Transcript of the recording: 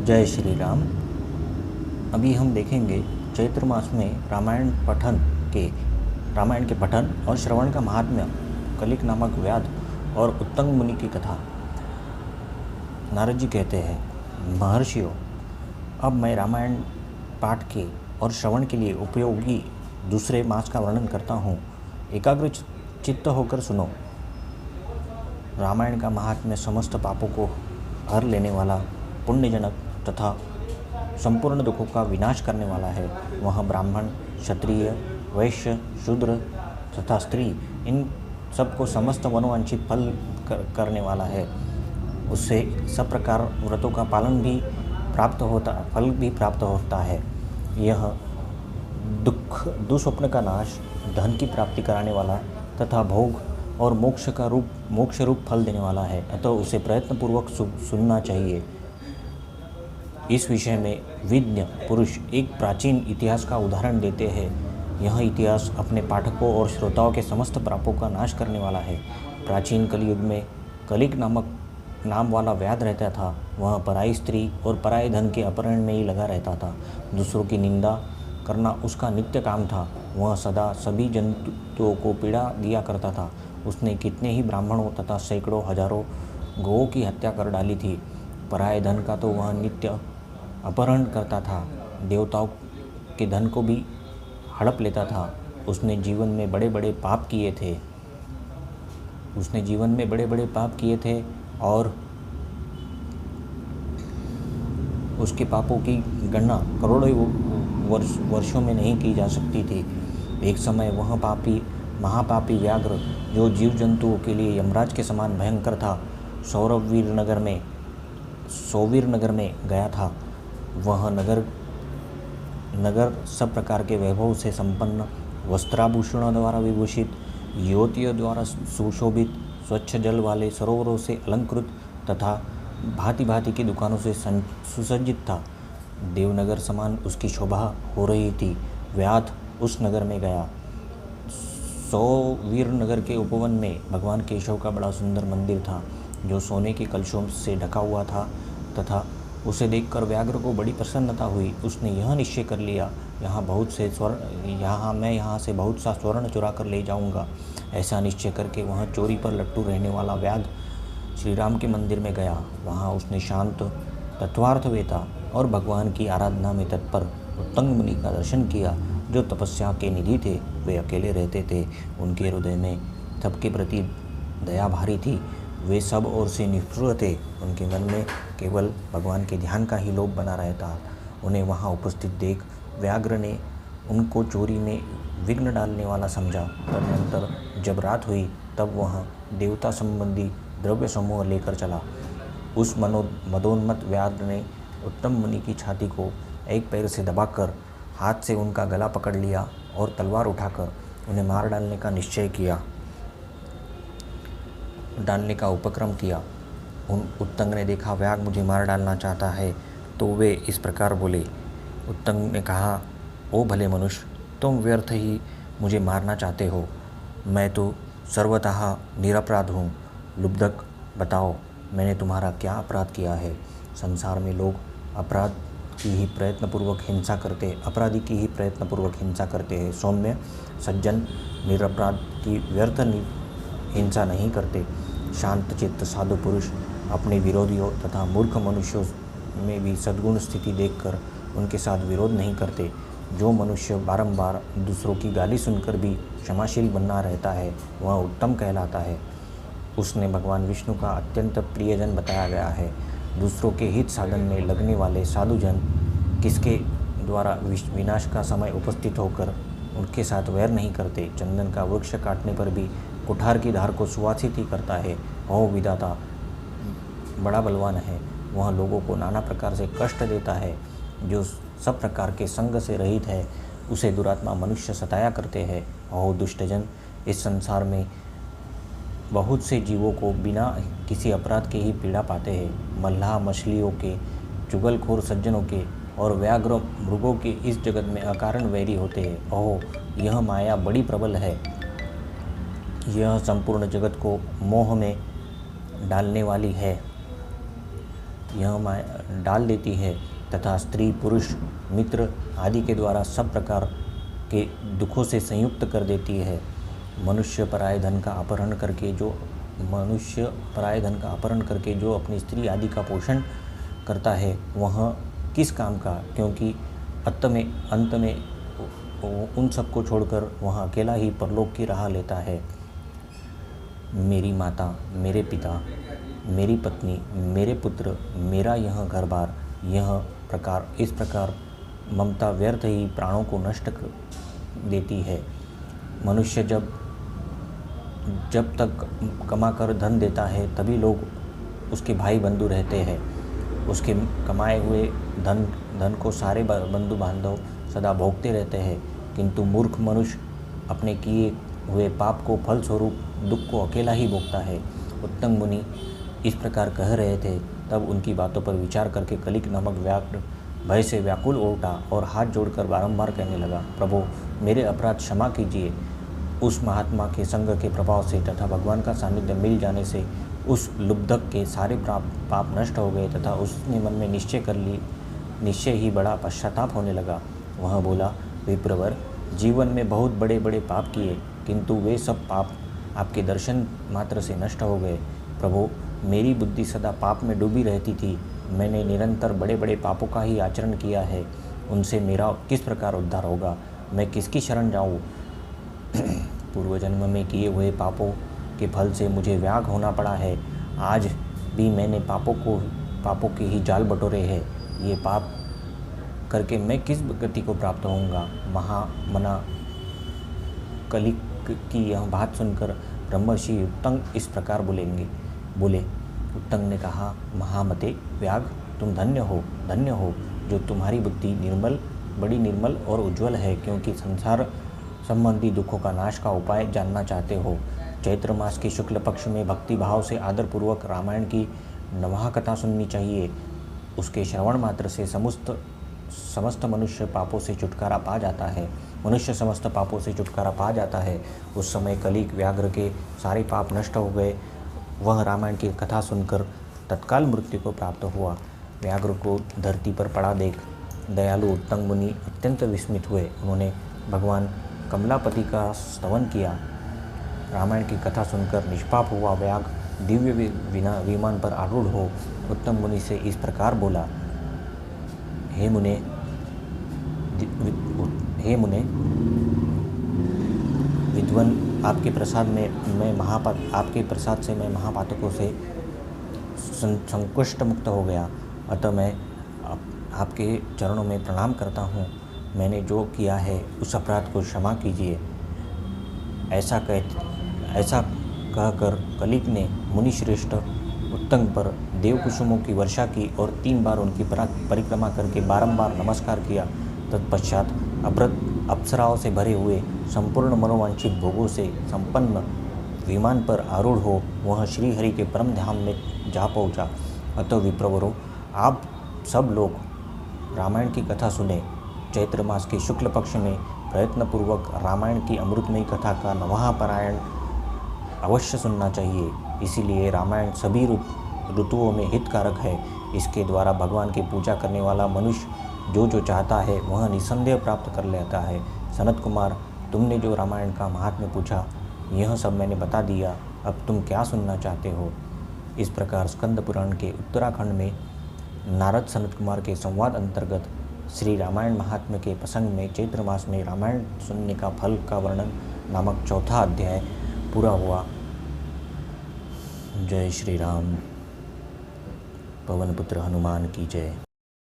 जय श्री राम। अभी हम देखेंगे चैत्र मास में रामायण के पठन और श्रवण का महात्म्य, कलिक नामक व्याध और उत्तंग मुनि की कथा। नारद जी कहते हैं, महर्षियों, अब मैं रामायण पाठ के और श्रवण के लिए उपयोगी दूसरे मास का वर्णन करता हूँ। एकाग्र चित्त होकर सुनो। रामायण का महात्म्य समस्त पापों को हर लेने वाला, पुण्यजनक तथा संपूर्ण दुखों का विनाश करने वाला है। वह ब्राह्मण, क्षत्रिय, वैश्य, शूद्र तथा स्त्री, इन सबको समस्त मनोवांछित फल करने वाला है। उससे सब प्रकार व्रतों का पालन भी फल भी प्राप्त होता है। यह दुस्वप्न का नाश, धन की प्राप्ति कराने वाला तथा भोग और मोक्ष रूप फल देने वाला है। अतः उसे प्रयत्नपूर्वक सुनना चाहिए। इस विषय में विज्ञ पुरुष एक प्राचीन इतिहास का उदाहरण देते हैं। यह इतिहास अपने पाठकों और श्रोताओं के समस्त पापों का नाश करने वाला है। प्राचीन कलयुग में कलिक नाम वाला व्याध रहता था। वह पराई स्त्री और पराये धन के अपहरण में ही लगा रहता था। दूसरों की निंदा करना उसका नित्य काम था। वह सदा सभी जंतुओं को पीड़ा दिया करता था। उसने कितने ही ब्राह्मणों तथा सैकड़ों हजारों गौओं की हत्या कर डाली थी। पराये धन का तो वह नित्य अपहरण करता था। देवताओं के धन को भी हड़प लेता था। उसने जीवन में बड़े बड़े पाप किए थे और उसके पापों की गणना करोड़ों वर्षों में नहीं की जा सकती थी। एक समय वह महापापी व्याघ्र, जो जीव जंतुओं के लिए यमराज के समान भयंकर था, सौवीर नगर में गया था। वह नगर सब प्रकार के वैभव से संपन्न, वस्त्राभूषणों द्वारा विभूषित, युवतियों द्वारा सुशोभित, स्वच्छ जल वाले सरोवरों से अलंकृत तथा भांति भांति की दुकानों से सुसज्जित था। देवनगर समान उसकी शोभा हो रही थी। व्याध उस नगर में गया। सौवीर नगर के उपवन में भगवान केशव का बड़ा सुंदर मंदिर था, जो सोने के कलशों से ढका हुआ था तथा उसे देखकर व्याघ्र को बड़ी प्रसन्नता हुई। उसने यह निश्चय कर लिया, मैं यहाँ से बहुत सा स्वर्ण चुरा कर ले जाऊँगा। ऐसा निश्चय करके वह चोरी पर लट्टू रहने वाला व्याध श्री राम के मंदिर में गया। वहाँ उसने शांत, तत्वार्थवेता और भगवान की आराधना में तत्पर उत्तंग मुनि का दर्शन किया, जो तपस्या के निधि थे। वे अकेले रहते थे। उनके हृदय में सबके प्रति दया भारी थी। वे सब ओर से निष्ठुर थे। उनके मन में केवल भगवान के ध्यान का ही लोभ बना रहता। उन्हें वहाँ उपस्थित देख व्याघ्र ने उनको चोरी में विघ्न डालने वाला समझा। तदनंतर जब रात हुई, तब वह देवता संबंधी द्रव्य समूह लेकर चला। उस मदोन्मत्त व्याघ्र ने उत्तम मुनि की छाती को एक पैर से दबाकर हाथ से उनका गला पकड़ लिया और तलवार उठाकर उन्हें मार डालने का उपक्रम किया। उत्तंग ने देखा व्याघ्र मुझे मार डालना चाहता है, तो वे इस प्रकार बोले। उत्तंग ने कहा, ओ भले मनुष्य, तुम व्यर्थ ही मुझे मारना चाहते हो। मैं तो सर्वतः निरपराध हूँ। लुब्धक, बताओ, मैंने तुम्हारा क्या अपराध किया है? संसार में लोग अपराधी की ही प्रयत्नपूर्वक हिंसा करते हैं। सौम्य सज्जन निरपराध की व्यर्थ हिंसा नहीं करते। शांत चित्त साधु पुरुष अपने विरोधियों तथा मूर्ख मनुष्यों में भी सद्गुण स्थिति देखकर उनके साथ विरोध नहीं करते। जो मनुष्य बारंबार दूसरों की गाली सुनकर भी क्षमाशील बना रहता है, वह उत्तम कहलाता है। उसने भगवान विष्णु का अत्यंत प्रियजन बताया गया है। दूसरों के हित साधन में लगने वाले साधुजन किसके द्वारा विनाश का समय उपस्थित होकर उनके साथ वैर नहीं करते। चंदन का वृक्ष काटने पर भी कुठार की धार को सुवासित ही करता है। ओह विधाता बड़ा बलवान है। वह लोगों को नाना प्रकार से कष्ट देता है। जो सब प्रकार के संग से रहित है, उसे दुरात्मा मनुष्य सताया करते हैं। ओह दुष्टजन, इस संसार में बहुत से जीवों को बिना किसी अपराध के ही पीड़ा पाते हैं। मल्लाह मछलियों के, चुगलखोर सज्जनों के और व्याघ्र मृगों के इस जगत में अकारण वैरी होते हैं। ओह, यह माया बड़ी प्रबल है। यह संपूर्ण जगत को मोह में डालने वाली है। यह डाल देती है तथा स्त्री पुरुष मित्र आदि के द्वारा सब प्रकार के दुखों से संयुक्त कर देती है। मनुष्य पराये धन का अपहरण करके जो अपनी स्त्री आदि का पोषण करता है वह किस काम का, क्योंकि अंत में उन सबको छोड़कर वह अकेला ही परलोक की राह लेता है। मेरी माता, मेरे पिता, मेरी पत्नी, मेरे पुत्र, मेरा यह घर बार, इस प्रकार ममता व्यर्थ ही प्राणों को नष्ट देती है। मनुष्य जब तक कमा कर धन देता है तभी लोग उसके भाई बंधु रहते हैं। उसके कमाए हुए धन को सारे बंधु बांधव सदा भोगते रहते हैं, किंतु मूर्ख मनुष्य अपने किए हुए पाप को फलस्वरूप दुख को अकेला ही भोगता है। उत्तंग मुनि इस प्रकार कह रहे थे, तब उनकी बातों पर विचार करके कलिक नामक व्याघ्र भय से व्याकुल उठा और हाथ जोड़कर बारंबार कहने लगा, प्रभु मेरे अपराध क्षमा कीजिए। उस महात्मा के संग के प्रभाव से तथा भगवान का सानिध्य मिल जाने से उस लुब्धक के सारे पाप नष्ट हो गए तथा उसने मन में निश्चय ही बड़ा पश्चाताप होने लगा। वह बोला, विप्रवर, जीवन में बहुत बड़े बड़े पाप किए, किंतु वे सब पाप आपके दर्शन मात्र से नष्ट हो गए। प्रभु, मेरी बुद्धि सदा पाप में डूबी रहती थी। मैंने निरंतर बड़े बड़े पापों का ही आचरण किया है। उनसे मेरा किस प्रकार उद्धार होगा? मैं किसकी शरण जाऊँ? पूर्व जन्म में किए हुए पापों के फल से मुझे व्याग होना पड़ा है। आज भी मैंने पापों के ही जाल बटोरे हैं। ये पाप करके मैं किस गति को प्राप्त होऊंगा? महामना कलिक की यह बात सुनकर ब्रह्मर्षि उत्तंग इस प्रकार बोले। उत्तंग ने कहा, महामते व्याघ, तुम धन्य हो जो तुम्हारी बुद्धि बड़ी निर्मल और उज्ज्वल है, क्योंकि संसार संबंधी दुखों का नाश का उपाय जानना चाहते हो। चैत्र मास के शुक्ल पक्ष में भक्ति भाव से आदरपूर्वक रामायण की नवहा कथा सुननी चाहिए। उसके श्रवण मात्र से समस्त मनुष्य पापों से छुटकारा पा जाता है। उस समय कलिक व्याघ्र के सारे पाप नष्ट हो गए। वह रामायण की कथा सुनकर तत्काल मृत्यु को प्राप्त हुआ। व्याघ्र को धरती पर पड़ा देख दयालु उत्तंग मुनि अत्यंत विस्मित हुए। उन्होंने भगवान कमलापति का स्तवन किया। रामायण की कथा सुनकर निष्पाप हुआ व्याघ दिव्य विमान पर आरूढ़ हो उत्तम मुनि से इस प्रकार बोला, हे मुने, विद्वन, आपके प्रसाद से मैं महापातकों से संकुष्ट मुक्त हो गया। अतः मैं आपके चरणों में प्रणाम करता हूँ। मैंने जो किया है उस अपराध को क्षमा कीजिए। ऐसा कहकर कलिक ने मुनिश्रेष्ठ उत्तंग पर देवकुसुमों की वर्षा की और 3 बार उनकी परिक्रमा करके बारंबार नमस्कार किया। तत्पश्चात अप्सराओं से भरे हुए संपूर्ण मनोवांछित भोगों से संपन्न विमान पर आरूढ़ हो वह श्री हरि के परम धाम में जा पहुँचा। अतः विप्रवरों, आप सब लोग रामायण की कथा सुने। चैत्र मास के शुक्ल पक्ष में प्रयत्नपूर्वक रामायण की अमृतमयी कथा का नवहा पारायण अवश्य सुनना चाहिए। इसीलिए रामायण सभी ऋतुओं में हितकारक है। इसके द्वारा भगवान की पूजा करने वाला मनुष्य जो चाहता है वह निसंदेह प्राप्त कर लेता है। सनत कुमार, तुमने जो रामायण का महात्म्य पूछा, यह सब मैंने बता दिया। अब तुम क्या सुनना चाहते हो? इस प्रकार स्कंद पुराण के उत्तराखंड में नारद सनत कुमार के संवाद अंतर्गत श्री रामायण महात्म्य के प्रसंग में चैत्र मास में रामायण सुनने का फल का वर्णन नामक 4था अध्याय पूरा हुआ। जय श्री राम। पवन पुत्र हनुमान की जय।